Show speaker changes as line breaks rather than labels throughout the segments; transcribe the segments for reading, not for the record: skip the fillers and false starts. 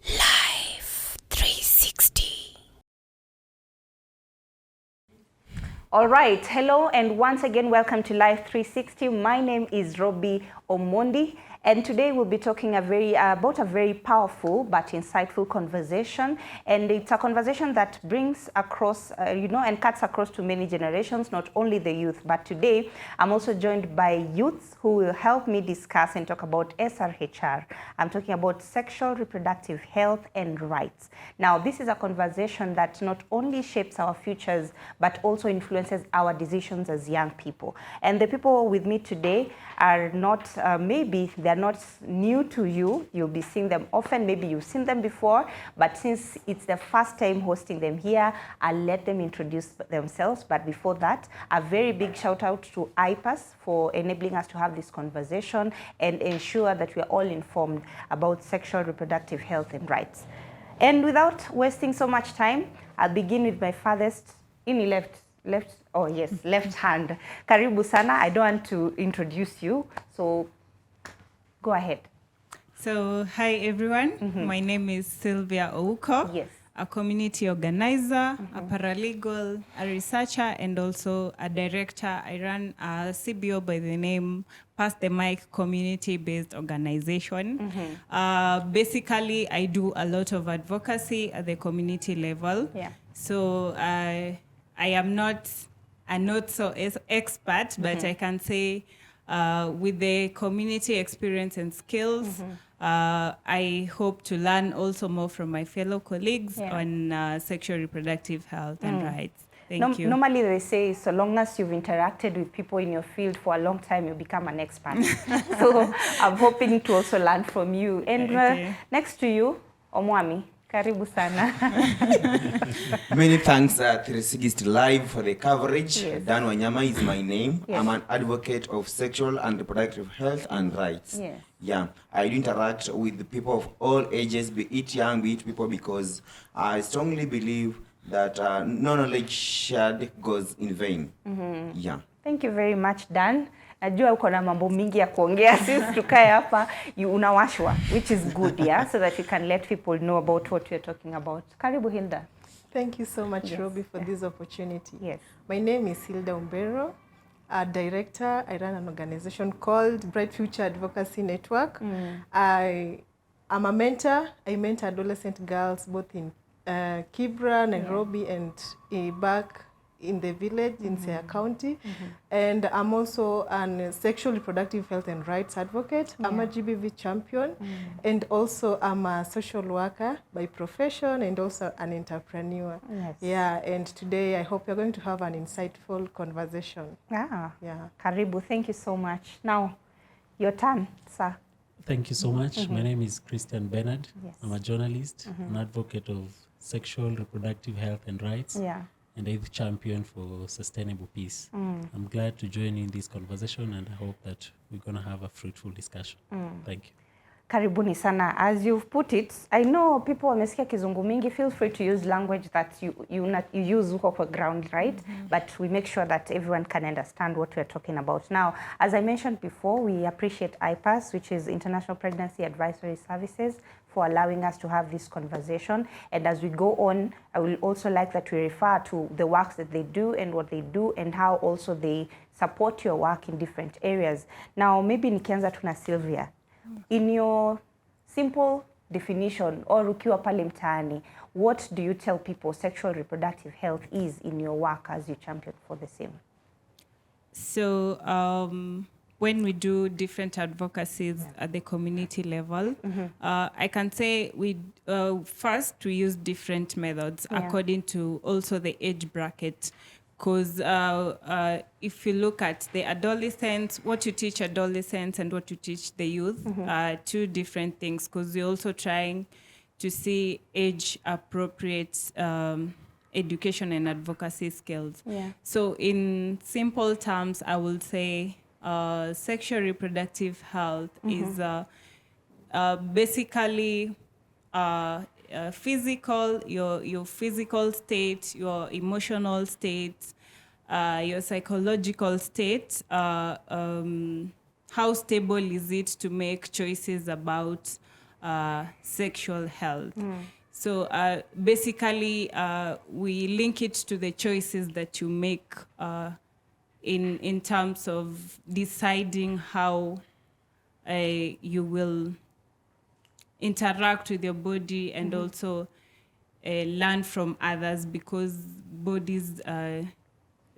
Life 360.
All right, hello and once again welcome to Life 360. My name is Robbie Omondi and today we'll be talking about a very powerful but insightful conversation, and it's a conversation that brings across, and cuts across to many generations, not only the youth, but today I'm also joined by youths who will help me discuss and talk about Srhr. I'm talking about sexual reproductive health and rights. Now, this is a conversation that not only shapes our futures, but also influences our decisions as young people. And the people with me today are not, maybe they're not new to you. You'll be seeing them often. Maybe you've seen them before, but since it's the first time hosting them here, I'll let them introduce themselves. But before that, a very big shout out to IPAS for enabling us to have this conversation and ensure that we are all informed about sexual reproductive health and rights. And without wasting so much time, I'll begin with my farthest left hand. Karibu sana. I don't want to introduce you, so go ahead.
So, hi everyone. My name is Sylvia Ouko.
Yes.
A community organizer, a paralegal, a researcher, and also a director. I run a CBO by the name Pass the Mic Community-Based Organization. Basically, I do a lot of advocacy at the community level.
Yeah.
So I am not so expert, but I can say with the community experience and skills, I hope to learn also more from my fellow colleagues on sexual reproductive health and rights. Thank you.
Normally they say so long as you've interacted with people in your field for a long time, you become an expert. So I'm hoping to also learn from you. And next to you, Omwami. Karibu sana.
Many thanks 360 Live for the coverage.
Yes.
Dan Wanyama is my name.
Yes.
I'm an advocate of sexual and reproductive health and rights.
Yes.
Yeah, I do interact with people of all ages, be it young, be it people, because I strongly believe that no knowledge shared goes in vain. Yeah.
Thank you very much, Dan. Najua uko na mambo mingi ya kuongea, sisi tukae hapa unawashwa, which is good, yeah, so that you can let people know about what we're talking about. Karibu Hilda.
Thank you so much, Robbie, for this opportunity.
Yes.
My name is Hilda Umbero, a director. I run an organization called Bright Future Advocacy Network. I am a mentor. I mentor adolescent girls both in Kibra, Nairobi, and back in the village in Srhr County. And I'm also a sexual reproductive health and rights advocate. I'm a GBV champion, and also I'm a social worker by profession and also an entrepreneur.
Yes.
Yeah, and today I hope you're going to have an insightful conversation.
Yeah.
Yeah.
Karibu, thank you so much. Now, your turn, sir.
Thank you so much. My name is Christian Bernard.
Yes.
I'm a journalist, an advocate of sexual reproductive health and rights,
Yeah.
and a youth champion for sustainable peace. I'm glad to join in this conversation, and I hope that we're going to have a fruitful discussion. Thank you.
Karibuni sana. As you've put it, I know people wamesikia kizungu mingi. Feel free to use language that you use huko kwa ground, right? But we make sure that everyone can understand what we're talking about. Now, as I mentioned before, we appreciate IPAS, which is International Pregnancy Advisory Services, for allowing us to have this conversation. And as we go on, I will also like that we refer to the works that they do and what they do and how also they support your work in different areas. Now, maybe nikianza tu na Sylvia. In your simple definition, or ukiwa pale mtaani, what do you tell people sexual reproductive health is in your work as you champion for the same?
So when we do different advocacies at the community level, I can say we first we use different methods according to also the age bracket. Because if you look at the adolescents, what you teach adolescents and what you teach the youth are two different things, because you're also trying to see age-appropriate education and advocacy skills.
Yeah.
So in simple terms, I will say sexual reproductive health is basically physical, your physical state, your emotional state, your psychological state, how stable is it to make choices about sexual health. So basically, we link it to the choices that you make in terms of deciding how you will interact with your body and also learn from others, because bodies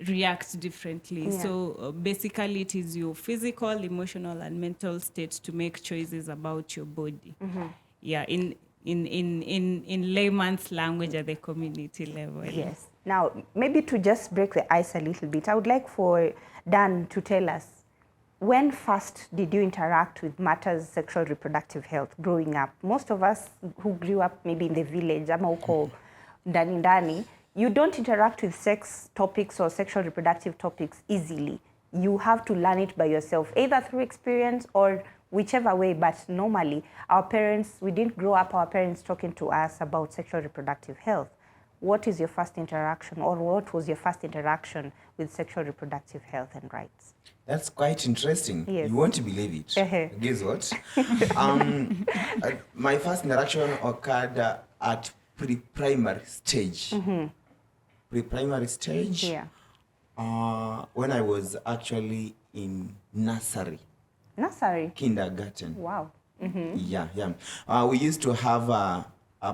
react differently.
Yeah.
So basically, it is your physical, emotional, and mental state to make choices about your body. Yeah, in layman's language at the community level.
Yes. Now, maybe to just break the ice a little bit, I would like for Dan to tell us, when first did you interact with matters sexual reproductive health growing up? Most of us who grew up maybe in the village, ama uko ndani ndani, you don't interact with sex topics or sexual reproductive topics easily. You have to learn it by yourself, either through experience or whichever way. But normally, our parents, we didn't grow up our parents talking to us about sexual reproductive health. What is your first interaction, or what was your first interaction with sexual reproductive health and rights?
That's quite interesting.
Yes.
You won't believe it. Guess what? My first interaction occurred at pre-primary stage. Pre-primary stage.
Yeah.
When I was actually in nursery,
Nursery.
kindergarten.
Wow.
Yeah. We used to have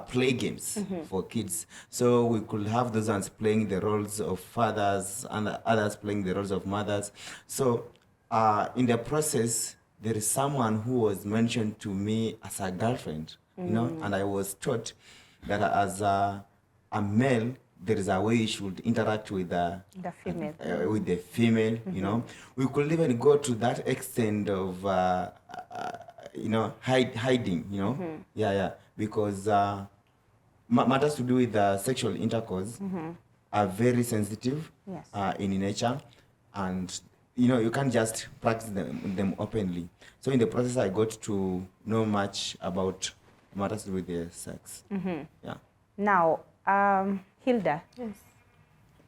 play games for kids. So we could have those ones playing the roles of fathers and others playing the roles of mothers. So in the process, there is someone who was mentioned to me as a girlfriend, you know, and I was taught that as a male, there is a way you should interact with
The female.
with the female, you know. We could even go to that extent of, you know, hiding, you know. Yeah, because matters to do with sexual intercourse are very sensitive
Yes.
in nature, and you know, you can't just practice them openly. So in the process, I got to know much about matters to do with the sex. Yeah.
Now, Hilda,
Yes.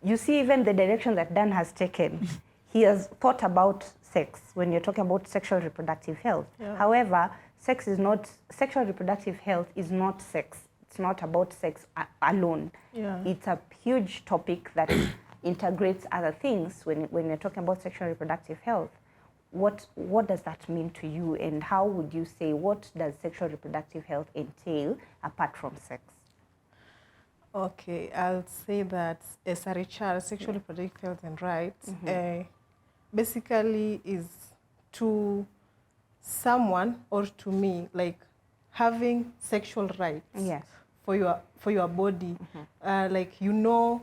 you see even the direction that Dan has taken. He has thought about sex when you're talking about sexual reproductive health.
Yeah.
However, sexual reproductive health is not sex. It's not about sex alone.
Yeah.
It's a huge topic that integrates other things when you're talking about sexual reproductive health. What does that mean to you, and how would you say, what does sexual reproductive health entail apart from sex?
Okay, I'll say that Srhr, Sexual Reproductive Health and Rights, basically is to someone or to me like having sexual rights
Yes.
for your body. Like, you know,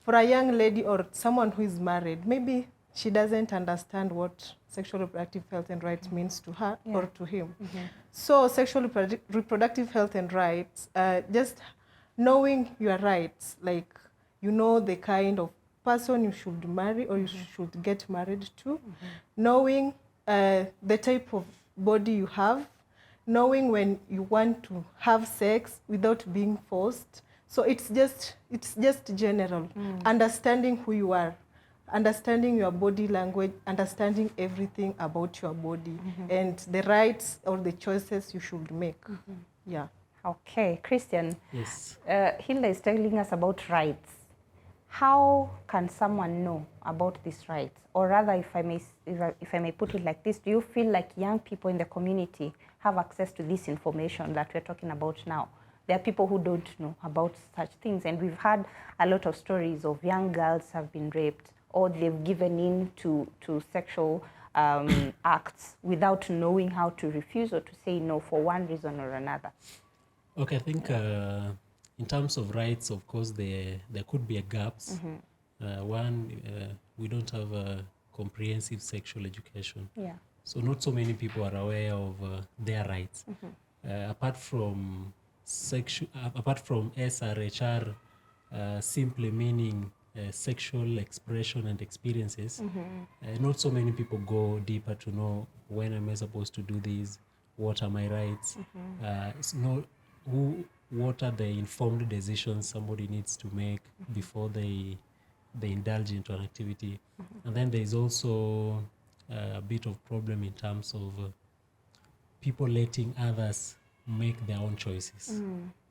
for a young lady or someone who is married, maybe she doesn't understand what sexual reproductive health and rights means to her or to him. So sexual reproductive health and rights, just knowing your rights, like, you know, the kind of person you should marry or you should get married to, knowing the type of body you have, knowing when you want to have sex without being forced. So it's just general, understanding who you are, understanding your body language, understanding everything about your body and the rights or the choices you should make. Yeah.
Okay, Christian.
Yes.
Hilda is telling us about rights. How can someone know about these rights? Or rather, if I may put it like this, do you feel like young people in the community have access to this information that we're talking about now? There are people who don't know about such things, and we've had a lot of stories of young girls have been raped, or they've given in to sexual acts without knowing how to refuse or to say no for one reason or another.
Okay, I think in terms of rights, of course, there could be gaps. One, we don't have a comprehensive sexual education.
Yeah.
So not so many people are aware of their rights. Apart from Srhr, simply meaning sexual expression and experiences, not so many people go deeper to know, when am I supposed to do this, what are my rights, what are the informed decisions somebody needs to make before they indulge into an activity. And then there's also a bit of problem in terms of people letting others make their own choices.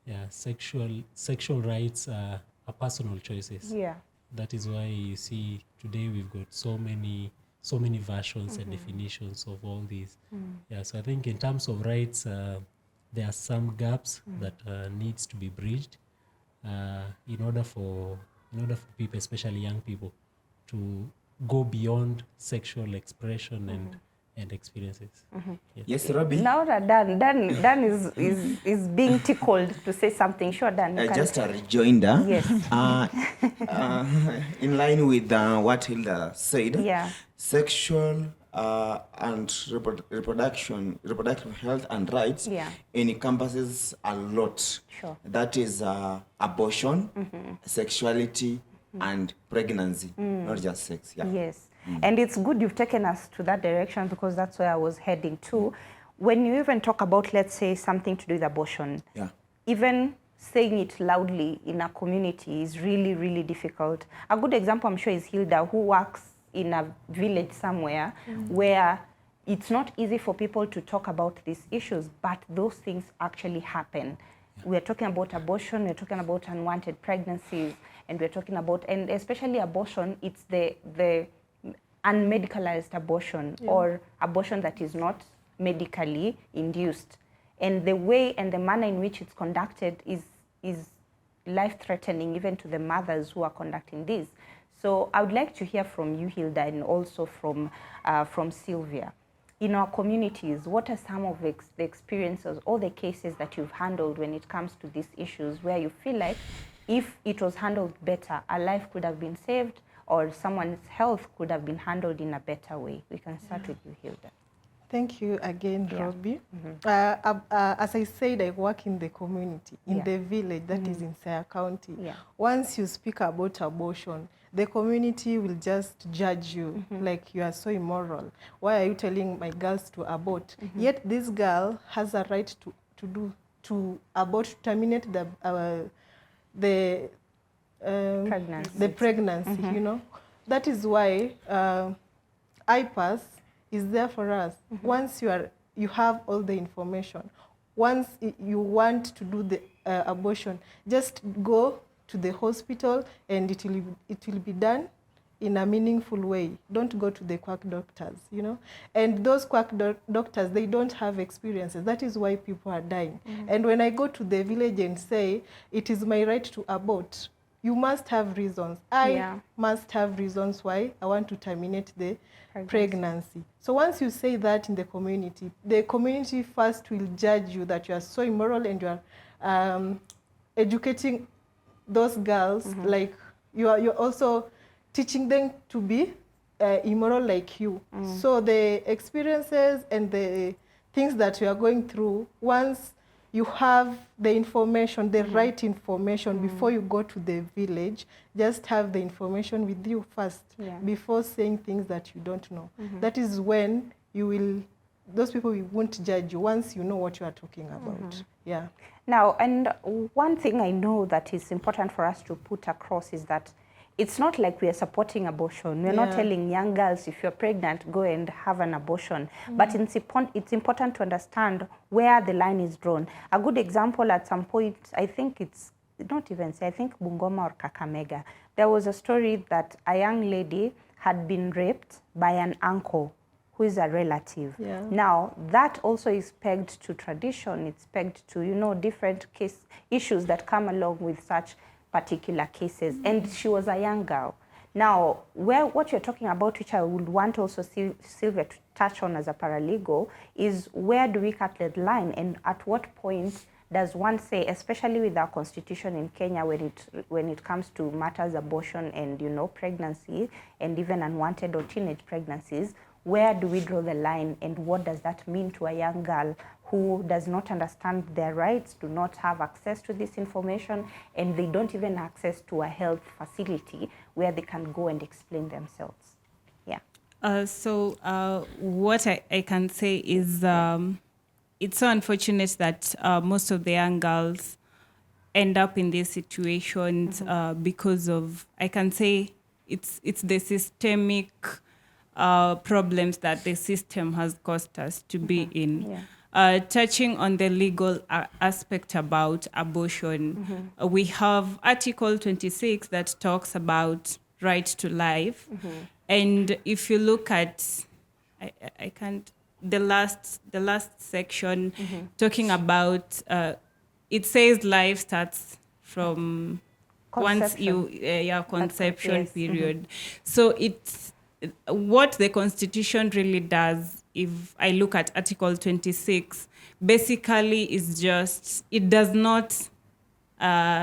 Yeah, sexual rights are personal choices.
Yeah.
That is why you see today we've got so many versions and definitions of all these. Yeah, so I think in terms of rights, there are some gaps that needs to be bridged in order for people, especially young people, to go beyond sexual expression and experiences.
Yes, Robbie.
Now that Dan is being tickled to say something. Sure, Dan. You can.
Just a rejoinder.
Yes.
In line with what Hilda said,
Yeah.
sexual and reproductive health and rights
Yeah.
encompasses a lot.
Sure.
That is abortion, sexuality, and pregnancy, not just sex. Yeah.
Yes. And it's good you've taken us to that direction, because that's where I was heading to. When you even talk about, let's say, something to do with abortion,
Yeah.
even saying it loudly in a community is really, really difficult. A good example, I'm sure, is Hilda, who works in a village somewhere where it's not easy for people to talk about these issues, but those things actually happen. We're talking about abortion, we're talking about unwanted pregnancies, and we're talking about, and especially abortion, it's the unmedicalized abortion, or abortion that is not medically induced. And the way and the manner in which it's conducted is life-threatening even to the mothers who are conducting this. So I would like to hear from you, Hilda, and also from Sylvia. In our communities, what are some of the experiences or the cases that you've handled when it comes to these issues, where you feel like if it was handled better, a life could have been saved, or someone's health could have been handled in a better way? We can start with you, Hilda.
Thank you again,
Yeah.
Robbie. As I said, I work in the community, in
Yeah.
the village that is in Srhr County.
Yeah.
Once you speak about abortion, the community will just judge you like you are so immoral. Why are you telling my girls to abort? Yet this girl has a right to abort, to terminate the pregnancy, you know. That is why IPAS is there for us. Once you have all the information, once you want to do the abortion, just go to the hospital and it will be done in a meaningful way. Don't go to the quack doctors, you know. And those quack doctors, they don't have experiences. That is why people are dying. And when I go to the village and say, it is my right to abort, you must have reasons. I must have reasons why I want to terminate the pregnancy. So once you say that in the community first will judge you that you are so immoral, and you are educating those girls like you're also teaching them to be immoral like you. So the experiences and the things that you are going through, once you have the information, the right information, before you go to the village, just have the information with you first before saying things that you don't know. That is when those people won't judge you, once you know what you are talking about. Yeah.
Now, and one thing I know that is important for us to put across is that it's not like we are supporting abortion. We're not telling young girls, if you're pregnant, go and have an abortion. But it's important to understand where the line is drawn. A good example, at some point, I think it's not even, I think Bungoma or Kakamega, there was a story that a young lady had been raped by an uncle who is a relative.
Yeah.
Now, that also is pegged to tradition. It's pegged to, you know, different issues that come along with such particular cases. And she was a young girl. Now, what you're talking about, which I would want also Sylvia to touch on as a paralegal, is where do we cut the line, and at what point does one say, especially with our constitution in Kenya, when it comes to matters abortion and, you know, pregnancy and even unwanted or teenage pregnancies, where do we draw the line, and what does that mean to a young girl who does not understand their rights, do not have access to this information, and they don't even access to a health facility where they can go and explain themselves? Yeah.
So what I can say is it's so unfortunate that most of the young girls end up in these situations because of, I can say, it's the systemic problems that the system has caused us to be in. touching on the legal aspect about abortion, we have Article 26 that talks about right to life. And if you look at, I can't, the last section talking about, it says life starts from once you, conception
yes.
period. So it's what the Constitution really does. If I look at Article 26, basically is just, it does not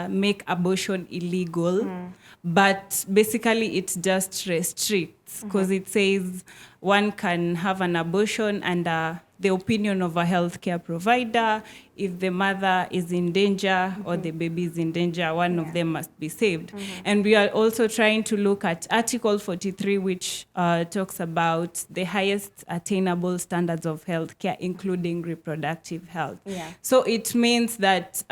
make abortion illegal, but basically it just restricts, because it says one can have an abortion under the opinion of a healthcare provider. If the mother is in danger or the baby is in danger, one of them must be saved. And we are also trying to look at Article 43, which talks about the highest attainable standards of healthcare, including reproductive health. So it means that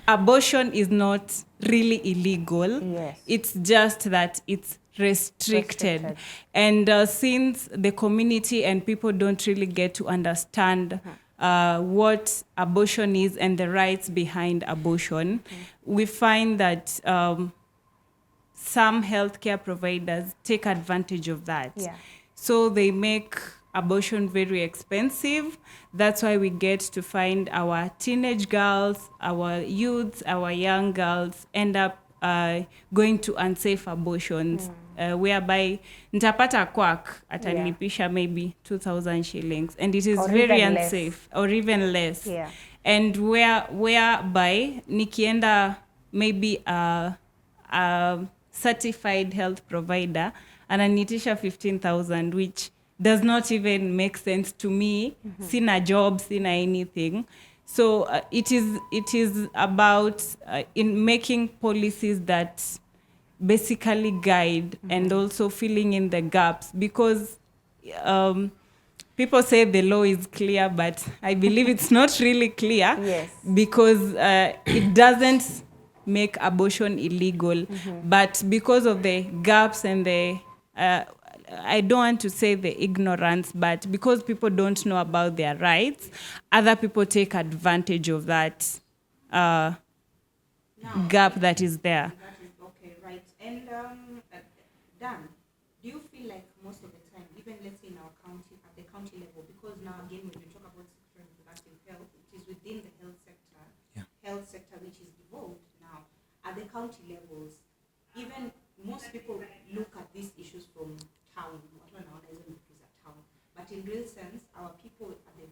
abortion is not really illegal. It's just that it's restricted. And since the community and people don't really get to understand what abortion is and the rights behind abortion, we find that some healthcare providers take advantage of that. So they make abortion very expensive. That's why we get to find our teenage girls, our youths, our young girls end up going to unsafe abortions, whereby nitapata quack atanipisha maybe 2,000 shillings, and it is
Or
very
even
unsafe, or even less.
Yeah.
And whereby nikienda maybe a certified health provider ananitisha 15,000, which does not even make sense to me. Sina job, sina anything. So it is about in making policies that basically guide and also filling in the gaps, because people say the law is clear, but I believe it's not really clear. Because it doesn't make abortion illegal, but because of the gaps and the I don't want to say the ignorance, but because people don't know about their rights, other people take advantage of that gap that is there.
That is okay, right. And Dan, do you feel like most of the time, even let's say in our county, at the county level, because now again when we talk about sexual and reproductive health, it is within the health sector which is devolved now. At the county levels, even most people look at these issues from town, but in real sense, our people at the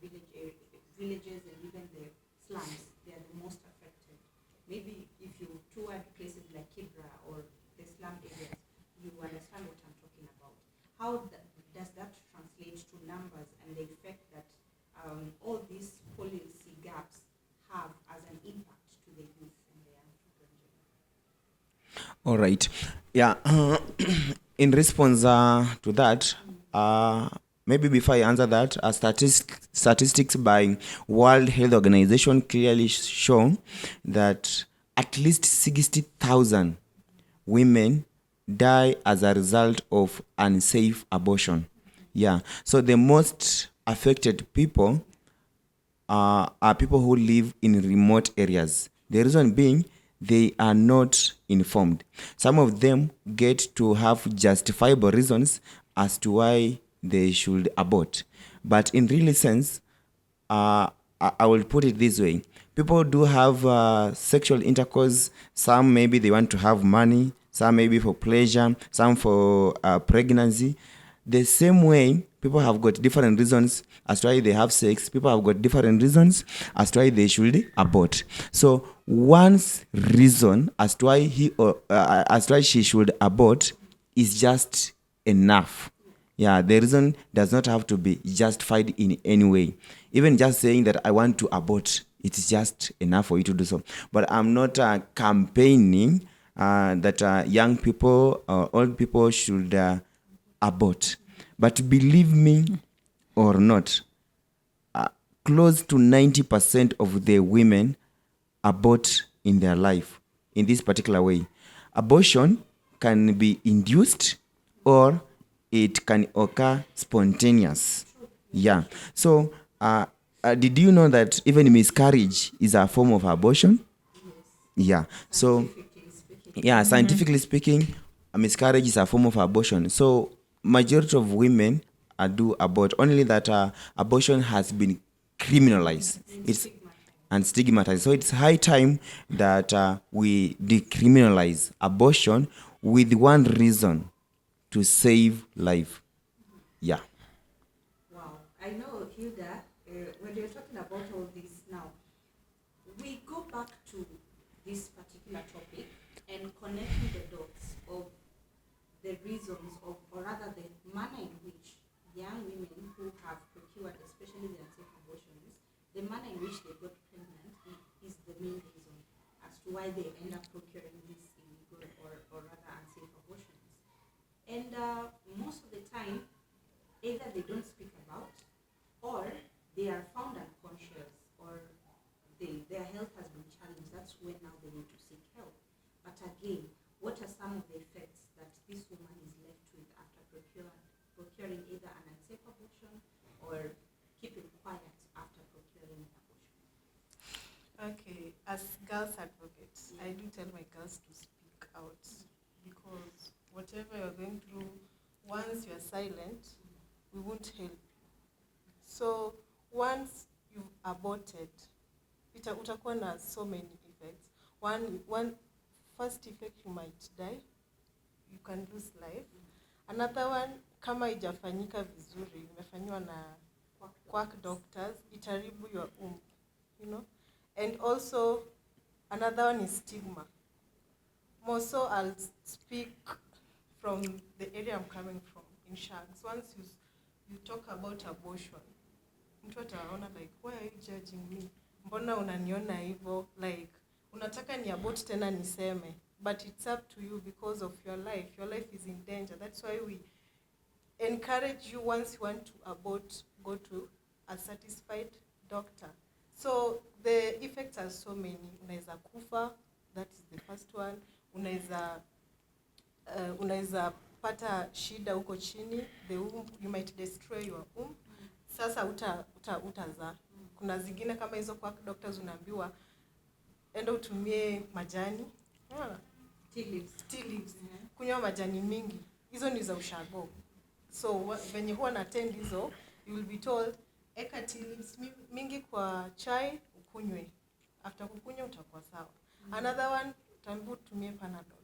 villages and even the slums, they are the most affected. Maybe if you toured places like Kibra or the slum areas, you understand what I'm talking about. How does that translate to numbers and the effect that all these policy gaps have as an impact to the youth and the young people?
All right. Yeah. In response to that, maybe before I answer that, statistics by World Health Organization clearly show that at least 60,000 women die as a result of unsafe abortion. Yeah. So the most affected people are people who live in remote areas. The reason being, they are not informed. Some of them get to have justifiable reasons as to why they should abort. But in real sense, I will put it this way. People do have sexual intercourse. Some maybe they want to have money. Some maybe for pleasure. Some for pregnancy. The same way, people have got different reasons as to why they have sex. People have got different reasons as to why they should abort. So one's reason as to why as to why she should abort is just enough. Yeah, the reason does not have to be justified in any way. Even just saying that I want to abort, it's just enough for you to do so. But I'm not campaigning that young people or old people should abort. But believe me or not, close to 90% of the women abort in their life in this particular way. Abortion can be induced or it can occur spontaneous. Yeah. So Did you know that even miscarriage is a form of abortion? Yeah. So, yeah, scientifically speaking, a miscarriage is a form of abortion. So, majority of women do abort. Only that abortion has been criminalized. It's and stigmatized. So it's high time that we decriminalize abortion with one reason: to save life. Yeah.
Wow. I know, Hilda, when you're talking about all this now, we go back to this particular topic and connecting the dots of the reasons of, or rather the manner in which young women who have procured, especially the unsafe abortions, the manner in which they got pregnant is the main reason as to why they end up procuring these illegal or rather unsafe abortions. And most of the time, either they don't speak about, or they are found unconscious, or their health has been challenged. That's when now they need to seek help. But again, what are some of the effects that this woman is left with after procuring either an unsafe abortion or keeping quiet after procuring an abortion?
Okay, as girls advocates, I do tell my girls to speak out, because whatever you're going through, once you're silent, we won't help you. So once you've aborted, utakuwa na so many effects. One first effect, you might die, you can lose life. Another one, kama haijafanyika vizuri, imefanywa na quack doctors, itaribu your you know. And also another one is stigma. More so, I'll speak from the area I'm coming from, in Shanks. Once you talk about abortion, mtu ataona like, why are you judging me? Mbona unaniona hivyo? Like, unataka ni abort tena niseme. But it's up to you because of your life. Your life is in danger. That's why we encourage you, once you want to abort, go to a satisfied doctor. So the effects are so many. Unaweza kufa, that is the first one. Unaweza pata shida huko chini, the womb, you might destroy your womb. Sasa utazaa. Kuna zingine kama hizo kwa doctors unaambiwa enda utumie majani. Tea leaves. Kunywa majani mingi. Hizo ni za ushago. So when you want to attend hizo, you will be told eka tea leaves mingi kwa chai ukunywe. After kukunywa utakuwa sawa. Another one, utaambiwa utumie Panadol.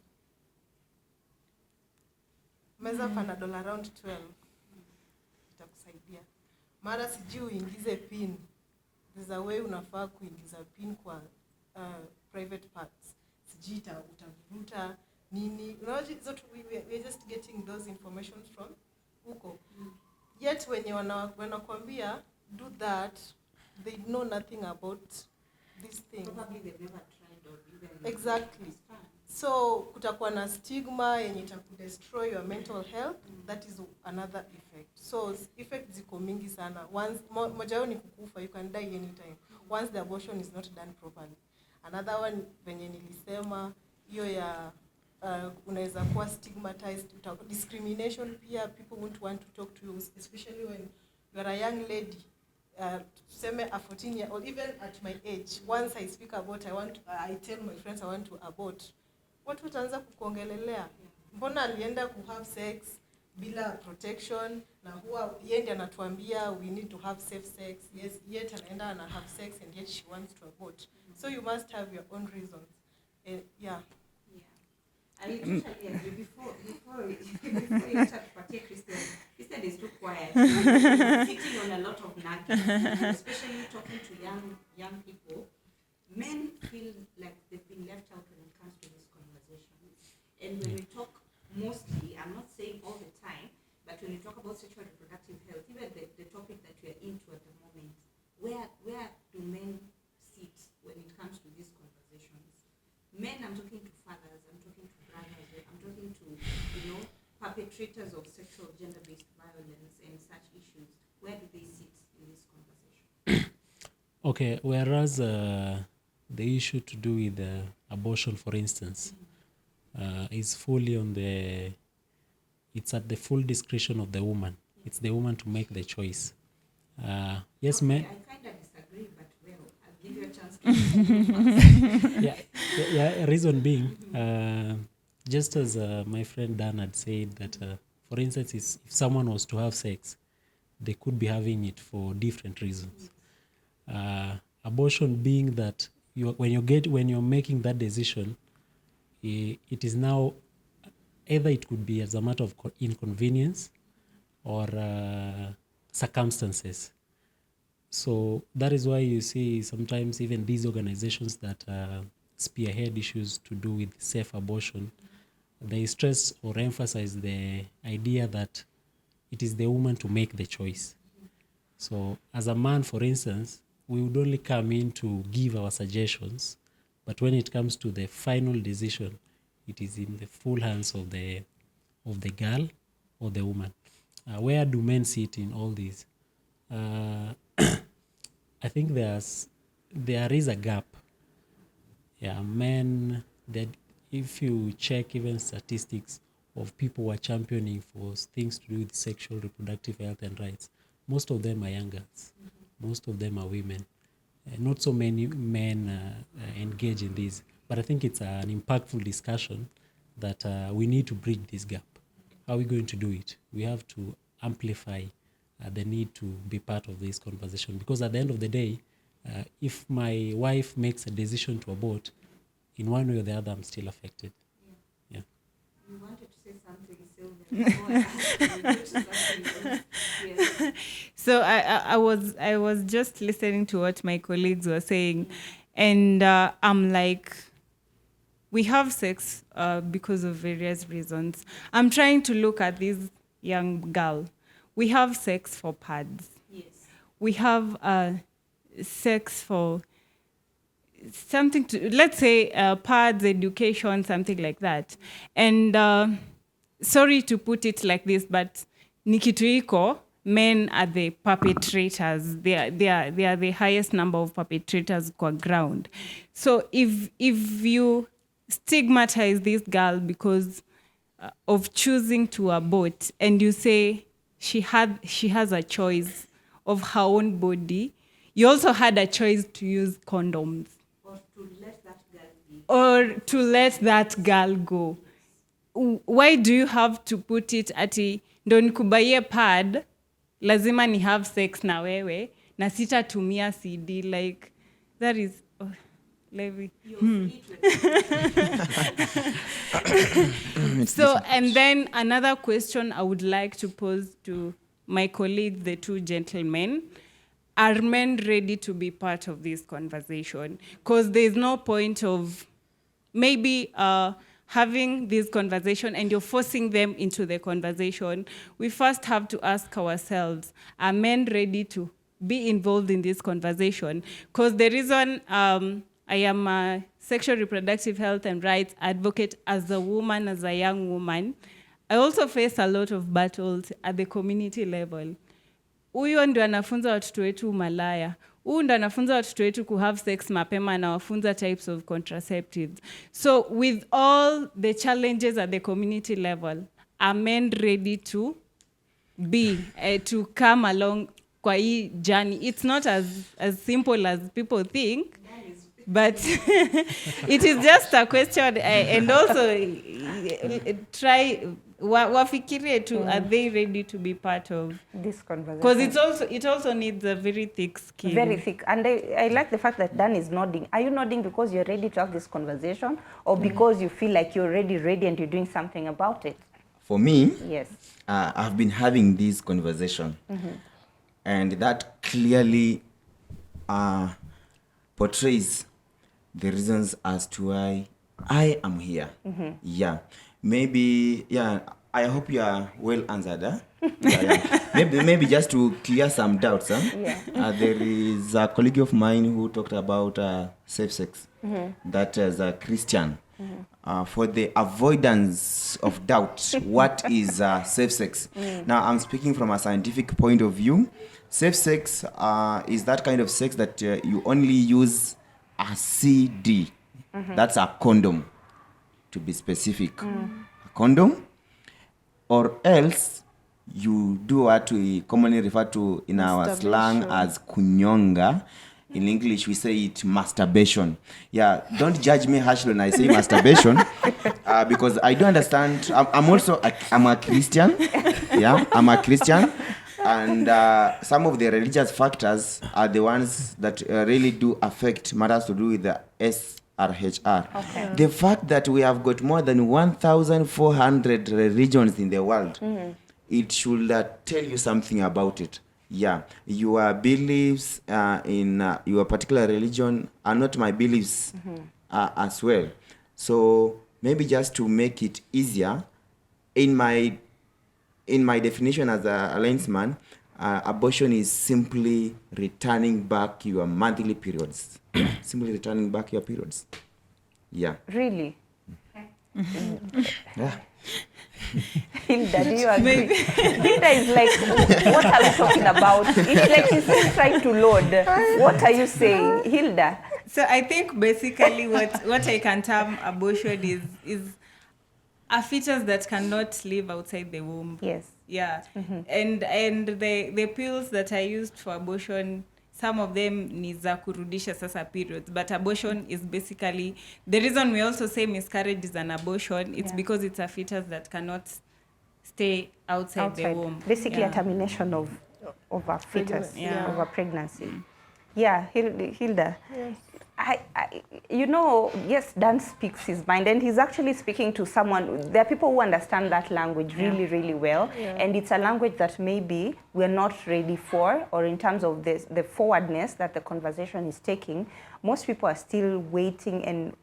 Meza Panadol around 12. Itakusaidia. Mara sijui uingize pin. There's a way unafaa kuingiza pin kwa private parts. Sijui utavuta nini. We're just getting those information from huko. Yet when you wanakuambia do that, they know nothing about this thing.
Probably they've never tried or even
exactly. So kutakuwa na stigma yenye itakudestroy your mental health. That is another effect. So effects ziko mingi sana. Once moja yao ni kukufa, you can die anytime once the abortion is not done properly. Another one venye nilisema hiyo ya unaweza kuwa stigmatized, discrimination pia, people won't want to talk to you, especially when you are a young lady. Tuseme a 14-year-old, even at my age, once I speak about I tell my friends I want to abort, watu wataanza kukuongelelea, mbona alienda ku have sex bila protection, na huwa yeye ndiye anatuambia we need to have safe sex. Yes, yet anaenda and have sex and yet she wants to abort. So you must have your own reasons. Yeah.
I totally agree. Before you start to Christian is too quiet. Sitting on a lot of nuggets, especially talking to young people. Men feel like they've been left out when it comes to this conversation. And when we talk, mostly, I'm not saying all the time, but when you talk about sexual and reproductive health, even the topic that we are into at the moment, where do men sit when it comes to these conversations? Men, I'm talking to fathers, I'm talking to brothers, I'm talking to, perpetrators of sexual gender-based violence and such issues. Where do they sit in this conversation?
Okay, whereas the issue to do with abortion, for instance, is fully it's at the full discretion of the woman. It's the woman to make the choice. Yes, men.
I kind of disagree, but well, I'll give you a chance to
Yeah. Reason being, just as my friend Dan had said that, for instance, if someone was to have sex, they could be having it for different reasons. Abortion being that when you're making that decision, it is now either it could be as a matter of inconvenience or circumstances. So that is why you see sometimes even these organizations that spearhead issues to do with safe abortion, they stress or emphasize the idea that it is the woman to make the choice. So as a man, for instance, we would only come in to give our suggestions, but when it comes to the final decision, it is in the full hands of the girl or the woman. Where do men sit in all this? I think there is a gap. Yeah, men that if you check even statistics of people who are championing for things to do with sexual reproductive health and rights, most of them are young girls. Most of them are women. Not so many men engage in this, but I think it's an impactful discussion that we need to bridge this gap. How are we going to do it? We have to amplify the need to be part of this conversation, because at the end of the day, if my wife makes a decision to abort, in one way or the other, I'm still affected. Yeah.
You wanted to say something, Sylvia. Yes.
So I was just listening to what my colleagues were saying, and I'm like, we have sex because of various reasons. I'm trying to look at this young girl. We have sex for pads.
Yes.
We have sex for something to, let's say, pads, education, something like that. And sorry to put it like this, but nikituiko, men are the perpetrators. They are the highest number of perpetrators kwa ground. So if you stigmatize this girl because of choosing to abort, and you say she has a choice of her own body, you also had a choice to use condoms. Or to let that girl go. Why do you have to put it ati ndo nikubaie pad lazima ni have sex na wewe na sitatumia CD? Like that is Levi. So, and then another question I would like to pose to my colleagues, the two gentlemen. Are men ready to be part of this conversation? Because there's no point of maybe having this conversation and you're forcing them into the conversation. We first have to ask ourselves, are men ready to be involved in this conversation? Because the reason I am a sexual reproductive health and rights advocate as a woman, as a young woman, I also face a lot of battles at the community level. Huyo ndo anafunza watoto wetu malaya. Huyu ndo anafunza watoto wetu ku have sex mapema, anawafunza types of contraceptives. So with all the challenges at the community level, are men ready to be, to come along kwa hii journey? It's not as simple as people think, but it is just a question. And also try wafikirie too, are they ready to be part of
This conversation.
Because it also needs a very thick skin.
Very thick. And I like the fact that Dan is nodding. Are you nodding because you're ready to have this conversation, or because you feel like you're already ready and you're doing something about it?
For me,
Yes.
I've been having this conversation, and that clearly portrays the reasons as to why I am here. Yeah. Maybe, yeah, I hope you are well answered. Huh? Yeah. Maybe just to clear some doubts. Huh?
Yeah.
There is a colleague of mine who talked about safe sex. That as a Christian. For the avoidance of doubt, what is safe sex? Now, I'm speaking from a scientific point of view. Safe sex is that kind of sex that you only use a CD. That's a condom, to be specific. A condom, or else you do what we commonly refer to in our slang as kunyonga. In English, we say it masturbation. Yeah, don't judge me harshly when I say masturbation, because I do understand. I'm a Christian. Yeah, I'm a Christian. And some of the religious factors are the ones that really do affect matters to do with the Srhr.
Okay.
The fact that we have got more than 1,400 religions in the world, it should tell you something about it. Yeah, your beliefs in your particular religion are not my beliefs as well. So maybe just to make it easier, in my definition as a linesman, abortion is simply returning back your monthly periods. Simply returning back your periods. Yeah.
Really?
Yeah.
Hilda, do you agree? Hilda is like, what are we talking about? It's like she's still trying to load. What are you saying, Hilda?
So I think basically what I can term abortion is a fetus that cannot live outside the womb.
Yes.
Yeah. And the pills that are used for abortion, some of them ni za kurudisha sasa periods, but abortion is basically the reason we also say miscarriage is an abortion. It's because it's a fetus that cannot stay outside the womb.
Basically a termination of a fetus, of a pregnancy. Yeah, Hilda.
Yes.
Yes, Dan speaks his mind, and he's actually speaking to someone. There are people who understand that language really, really well, and it's a language that maybe we're not ready for, or in terms of the forwardness that the conversation is taking, most people are still waiting and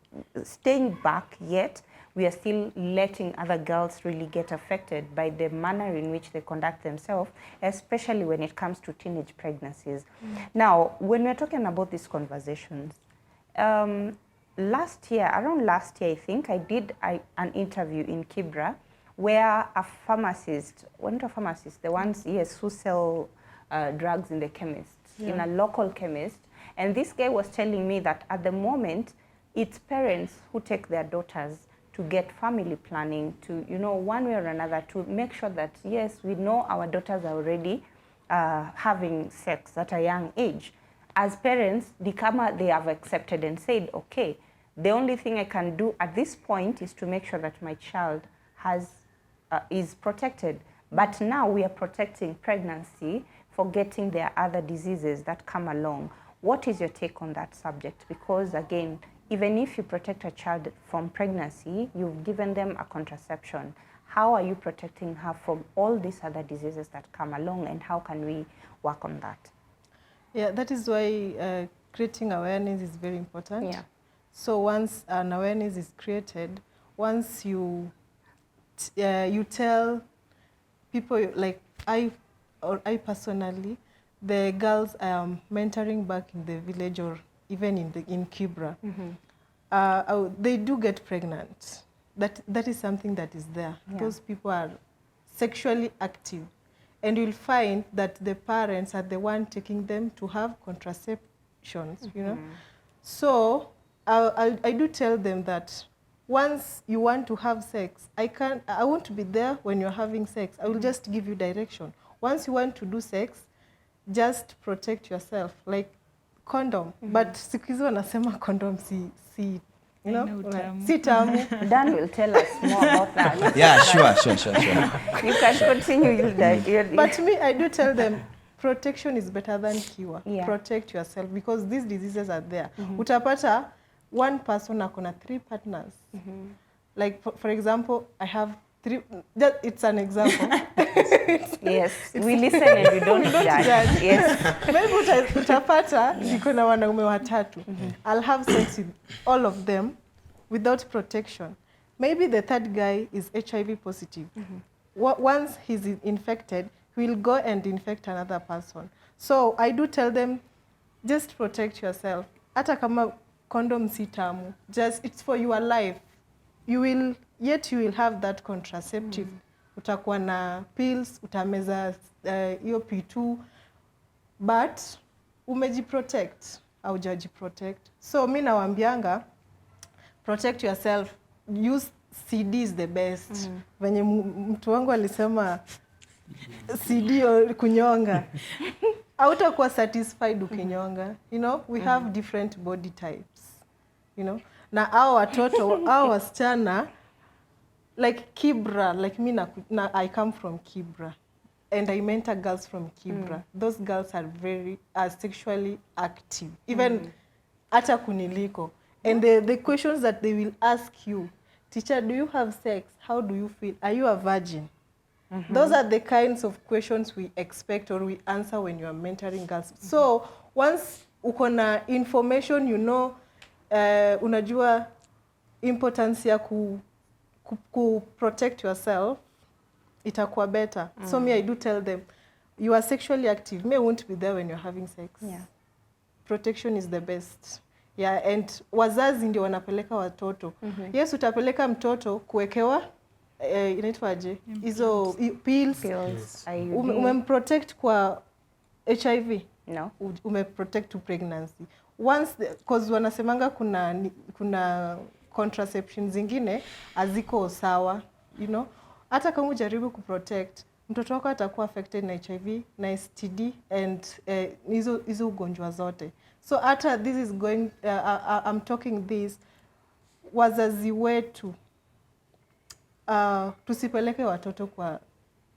staying back, yet we are still letting other girls really get affected by the manner in which they conduct themselves, especially when it comes to teenage pregnancies. Now, when we're talking about these conversations, around last year, I think, I did an interview in Kibra where a pharmacist, the ones, who sell drugs in the chemist, in a local chemist, and this guy was telling me that at the moment, it's parents who take their daughters to get family planning, to, one way or another, to make sure that, yes, we know our daughters are already having sex at a young age. As parents, they have accepted and said, okay, the only thing I can do at this point is to make sure that my child is protected. But now we are protecting pregnancy, forgetting there are other diseases that come along. What is your take on that subject? Because again, even if you protect a child from pregnancy, you've given them a contraception. How are you protecting her from all these other diseases that come along, and how can we work on that?
Yeah, that is why creating awareness is very important.
Yeah.
So once an awareness is created, once you tell people, like I personally, the girls I am mentoring back in the village or even in Kibra, they do get pregnant. That is something that is there.
Yeah.
Those people are sexually active. And you'll find that the parents are the one taking them to have contraceptions, So I do tell them that once you want to have sex, I won't be there when you're having sex. I will just give you direction. Once you want to do sex, just protect yourself, like condom. But siku hizi wanasema condom si si tamu.
Dan will tell us more about that.
Yeah, sure.
You can continue, Hilda.
But me, I do tell them, protection is better than cure.
Yeah.
Protect yourself, because these diseases are there. Utapata, one person akona 3 partners. Like, for example, I have 3, it's an example.
Yes, we listen and we don't judge. Yes.
Maybe utapata, niko na wanaume watatu. I'll have sex with all of them without protection. Maybe the third guy is HIV positive. Once he's infected, he will go and infect another person. So I do tell them, just protect yourself. Hata kama condom si tamu, just it's for your life. You will have that contraceptive. Utakuwa na pills, utameza hiyo P2, but umejiprotect au hujajiprotect. So mi nawaambianga, protect yourself. Use CD is the best. Venye mtu wangu alisema, CD or kunyonga. Hautakuwa satisfied ukinyonga. You know, we have different body types. You know, na hao watoto, hao wasichana, like Kibra, like me I come from Kibra. And I mentor girls from Kibra. Those girls are sexually active. Even hata kuniliko. And the questions that they will ask you, teacher, do you have sex? How do you feel? Are you a virgin? Those are the kinds of questions we expect or we answer when you are mentoring girls. So once uko na information, you know, unajua importance ya ku protect yourself, itakuwa better. So me, I do tell them, you are sexually active. Me, I won't be there when you're having sex.
Yeah.
Protection is the best. Yeah, and wazazi ndio wanapeleka watoto. Yes, utapeleka mtoto kuwekewa inaitwaje? Hizo pills. Umemprotect kwa HIV?
No.
Umeprotect to pregnancy. Once cause wanasemanga kuna contraception zingine haziko sawa, you know. Hata kama ujaribu kuprotect, mtoto wako atakuwa affected na HIV, na STD and hizo ugonjwa zote. So hata this is going I'm talking this, wazazi wetu tusipeleke watoto kwa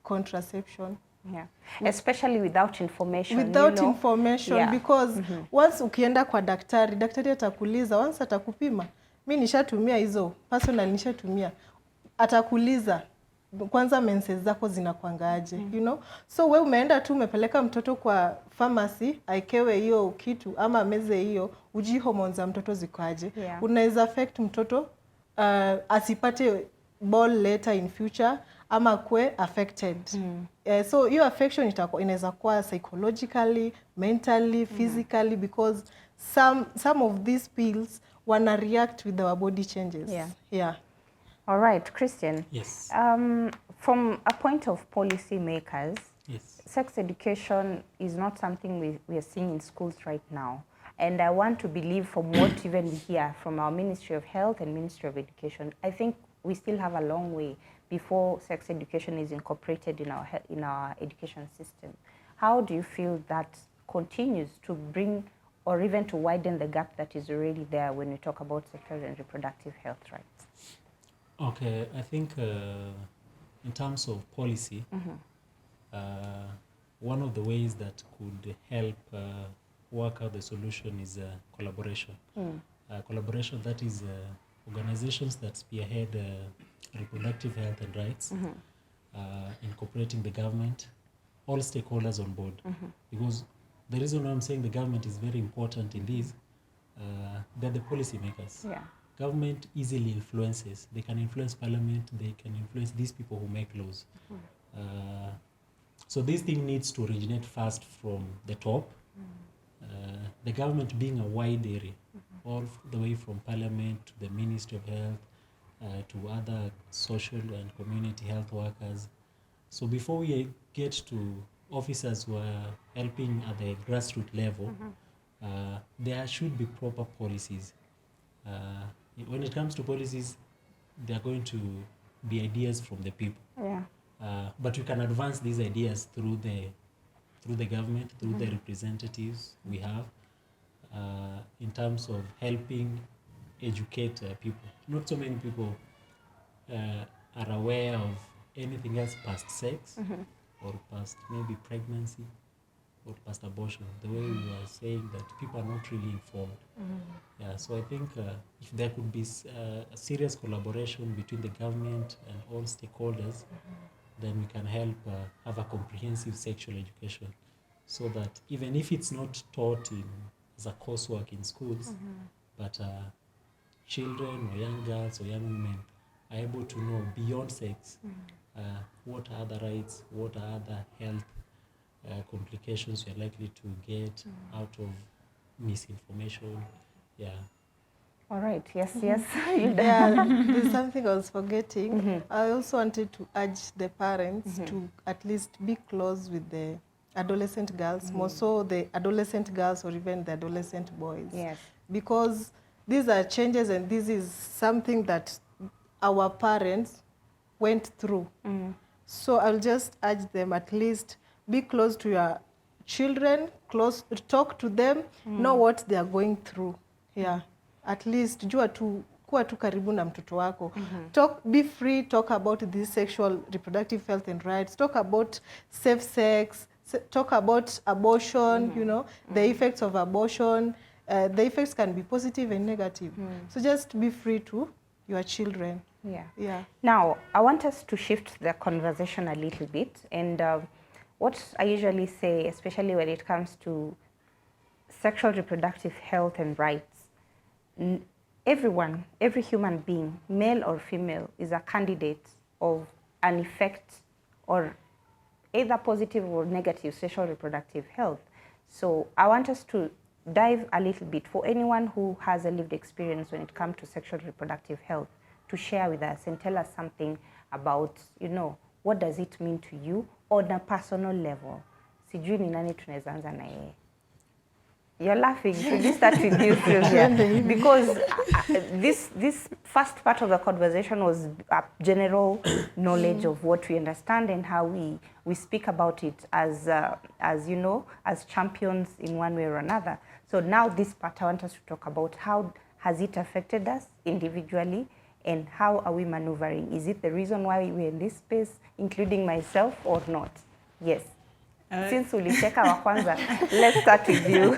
contraception.
Yeah. Especially without information.
Without
you know?
information,
Yeah.
because once ukienda kwa daktari atakuuliza, once atakupima, mi nishatumia hizo, personal nishatumia, atakuuliza kwanza menses zako zinakuangaje, you know. So we umeenda tu umepeleka mtoto kwa pharmacy aikewe hiyo kitu ama meze hiyo, uji hormones za mtoto zikoaje.
Yeah.
Unaweza affect mtoto asipate ball later in future ama kwe affected. So hiyo affection inaweza kuwa psychologically, mentally, physically, because some of these pills wana react with our body changes. Yeah.
All right, Christian.
Yes.
From a point of policy makers,
Yes.
sex education is not something we are seeing in schools right now. And I want to believe from what even we hear from our Ministry of Health and Ministry of Education, I think we still have a long way before sex education is incorporated in our education system. How do you feel that continues to bring or even to widen the gap that is already there when we talk about sexual and reproductive health rights?
Okay, I think in terms of policy, one of the ways that could help work out the solution is collaboration. Collaboration, that is organizations that spearhead reproductive health and rights, incorporating the government, all stakeholders on board. Because the reason why I'm saying the government is very important in this, they're the policy makers.
Yeah.
Government easily influences. They can influence parliament, they can influence these people who make laws. So this thing needs to originate first from the top. The government being a wide area, all the way from parliament to the Ministry of Health, to other social and community health workers. So before we get to officers who are helping at the grassroots level, there should be proper policies. When it comes to policies, there are going to be ideas from the people.
Yeah.
But you can advance these ideas through the government, through the representatives we have, in terms of helping educate people. Not so many people are aware of anything else past sex, or past maybe pregnancy, or past abortion. The way we were saying that people are not really informed. Yeah, so I think if there could be a serious collaboration between the government and all stakeholders, then we can help have a comprehensive sexual education, so that even if it's not taught as a coursework in schools, but children or young girls or young women are able to know beyond sex what are the rights, what are the health complications you're likely to get out of misinformation. Yeah.
All right. Yes.
Yeah, there's something I was forgetting. I also wanted to urge the parents to at least be close with the adolescent girls, more so the adolescent girls or even the adolescent boys.
Yes.
Because these are changes, and this is something that our parents went through. So I'll just urge them, at least be close to your children, talk to them, know what they are going through. Yeah. At least kuwa tu karibu na mtoto wako. Be free, talk about this sexual reproductive health and rights, talk about safe sex, talk about abortion, you know, the effects of abortion. The effects can be positive and negative. So just be free to your children. Yeah.
Now, I want us to shift the conversation a little bit. And what I usually say, especially when it comes to sexual reproductive health and rights, everyone, every human being, male or female, is a candidate of an effect or either positive or negative sexual reproductive health. So I want us to dive a little bit for anyone who has a lived experience when it comes to sexual reproductive health, to share with us and tell us something about, you know, what does it mean to you on a personal level. Sijui ni nani tunaweza anza na yeye. You're laughing. Should we start with you, Sylvia? Because this first part of the conversation was a general knowledge of what we understand and how we speak about it as you know, as champions in one way or another. So now this part, I want us to talk about how has it affected us individually and how are we maneuvering? Is it the reason why we're in this space, including myself, or not? Yes. Since ulicheka wa kwanza, let's start with you.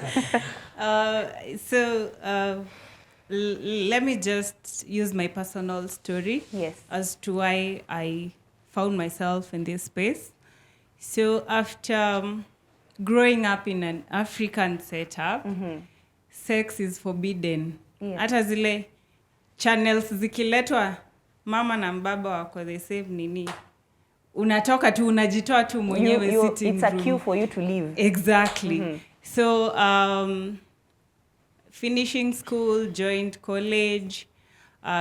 Let me just use my personal story as to why I found myself in this space. So after growing up in an African setup, sex is forbidden. Hata zile channels zikiletwa, mama na mbaba wako the same nini. Unatoka tu, unajitoa tu mwenyewe sitting
it's room. It's a cue for you to leave.
Exactly. So finishing school, joined college,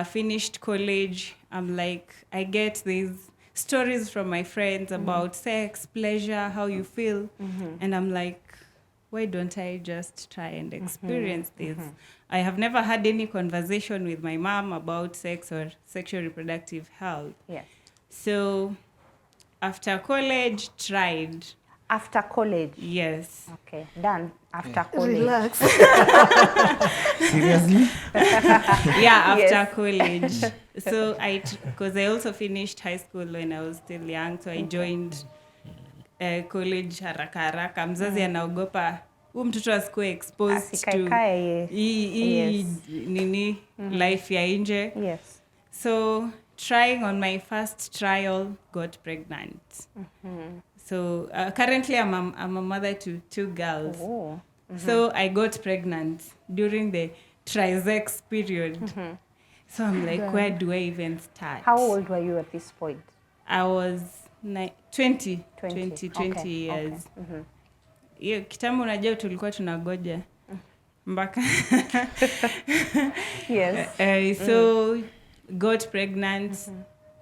finished college. I'm like, I get these stories from my friends about sex, pleasure, how you feel. And I'm like, why don't I just try and experience this? I have never had any conversation with my mom about sex or sexual reproductive health. So after college, tried.
After college?
Yes.
Okay, done. After college.
Relax.
Seriously?
Yeah, after college. So because I also finished high school when I was still young, so I joined college haraka haraka. Mzazi anaogopa mtoto asikuwe exposed to nini life ya nje.
Yes.
So trying on my first trial, got pregnant. So currently I'm a mother to 2 girls. So I got pregnant during the trisex period. So I'm like, where do I even start?
How old were you at this point?
I was 20 years. Hiyo kitambo unajua tulikuwa tunagoja mpaka so got pregnant.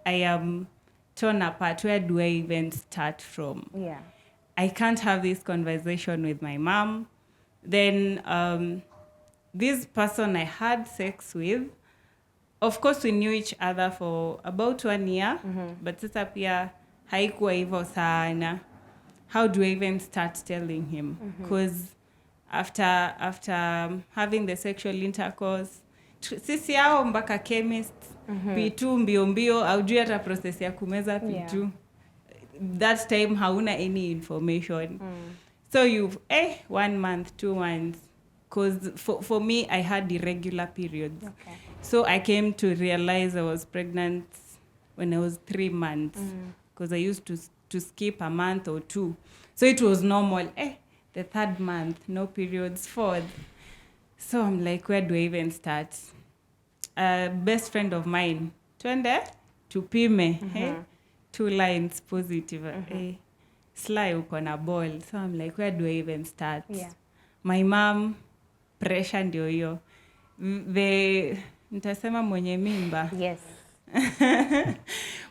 I am torn apart. Where do I even start from? I can't have this conversation with my mom. Then this person I had sex with, of course we knew each other for about 1 year, but sasa pia haikuwa hivyo sana. How do I even start telling him? Because after having the sexual intercourse, sisi hao mpaka chemist, P2 mbio mbio, aujui hata process ya kumeza P2. That time hauna any information. So you've 1 month, 2 months. Because for me, I had irregular periods. So I came to realize I was pregnant when I was 3 months. Because I used to skip a month or 2. So it was normal. The 3rd month, no periods. 4th. So I'm like, where do I even start? A best friend of mine, twende tupime. 2 lines positive. Sly uko na ball. So I'm like, where do I even start? My mom, pressure ndio hiyo. Nitasema mwenye mimba.
Yes.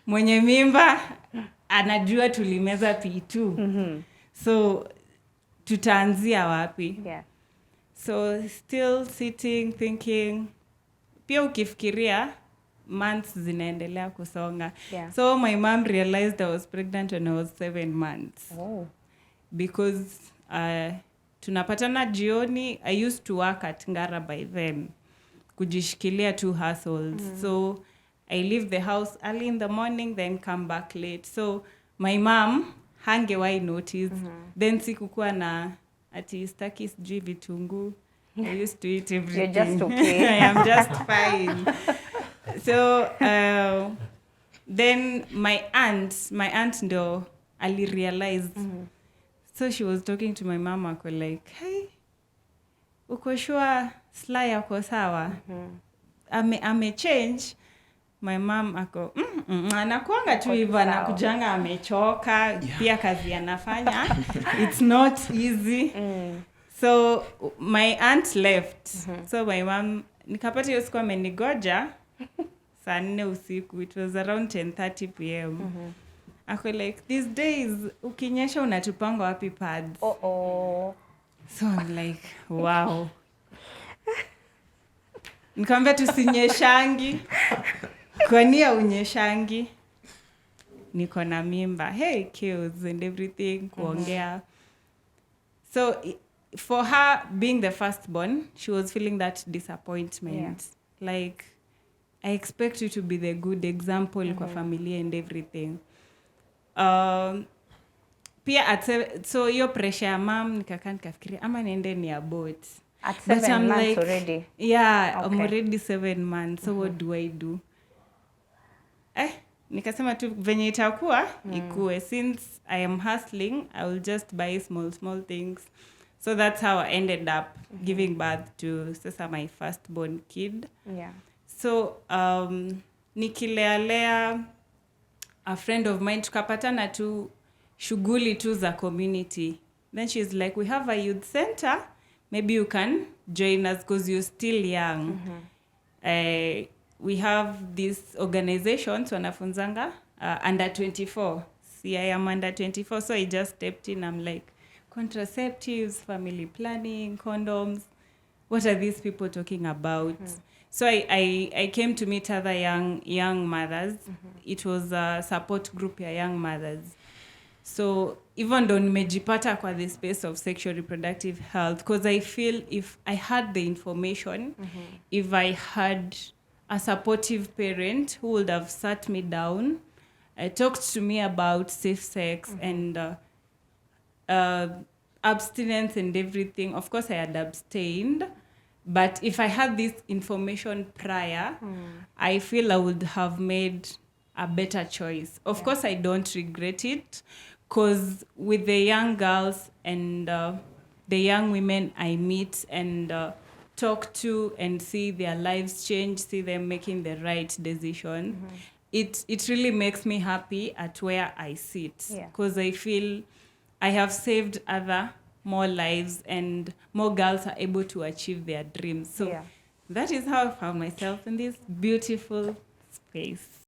Mwenye mimba anajua tulimeza P2. So tutaanzia wapi?
Yeah.
So still sitting thinking. Pia ukifikiria months zinaendelea kusonga.
Yeah.
So my mom realized I was pregnant when I was 7 months.
Oh.
Because tunapatana jioni. I used to work at Ngara by then. Kujishikilia 2 hustles. So I leave the house early in the morning, then come back late. So my mom hangewai notice. Then sikukuwa na ati staki sijui vitunguu. I used to eat everything.
You're just okay.
I am just fine. So then my aunt ndo ali realized. So she was talking to my mom ako like, hey, uko sure Sly yako sawa? Ame change. My mom ako anakuanga tu hivyo, anakujanga amechoka, pia kazi anafanya. It's not easy. So my aunt left. So my mom nikapata hiyo siku amenigoja saa 4 usiku. It was around 10:30 p.m. Ako like, these days ukinyesha unatupanga wapi pads? So I'm like, wow. Nikamwambia tusinyeshangi. Kwani unyeshangi? Niko na mimba. Hey, kills and everything, kuongea. So for her being the firstborn, she was feeling that disappointment. Like, I expect you to be the good example kwa familia and everything. Pia so hiyo pressure ya mom nikafikiria ama niende ni abort.
At 7 months like, already?
Yeah, okay. I'm already 7 months. So what do I do? Nikasema tu venye itakuwa ikue. Since I am hustling, I will just buy small things. So that's how I ended up giving birth to sasa my firstborn kid.
Yeah.
So nikilea a friend of mine, tukapatana tu shughuli tu za community. Then she's like, we have a youth center. Maybe you can join us because you're still young. We have this organization, wanafunzanga, under 24. See, I am under 24, so I just stepped in. I'm like, contraceptives, family planning, condoms. What are these people talking about? So I came to meet other young mothers. It was a support group ya young mothers. So even though nimejipata kwa the space of sexual reproductive health, because I feel if I had the information, if I had a supportive parent who would have sat me down, talked to me about safe sex and abstinence and everything. Of course, I had abstained. But if I had this information prior, I feel I would have made a better choice. Of course, I don't regret it, because with the young girls and the young women I meet and talk to and see their lives change, see them making the right decision, it really makes me happy at where I sit. Because I feel I have saved more lives and more girls are able to achieve their dreams. So that is how I found myself in this beautiful space.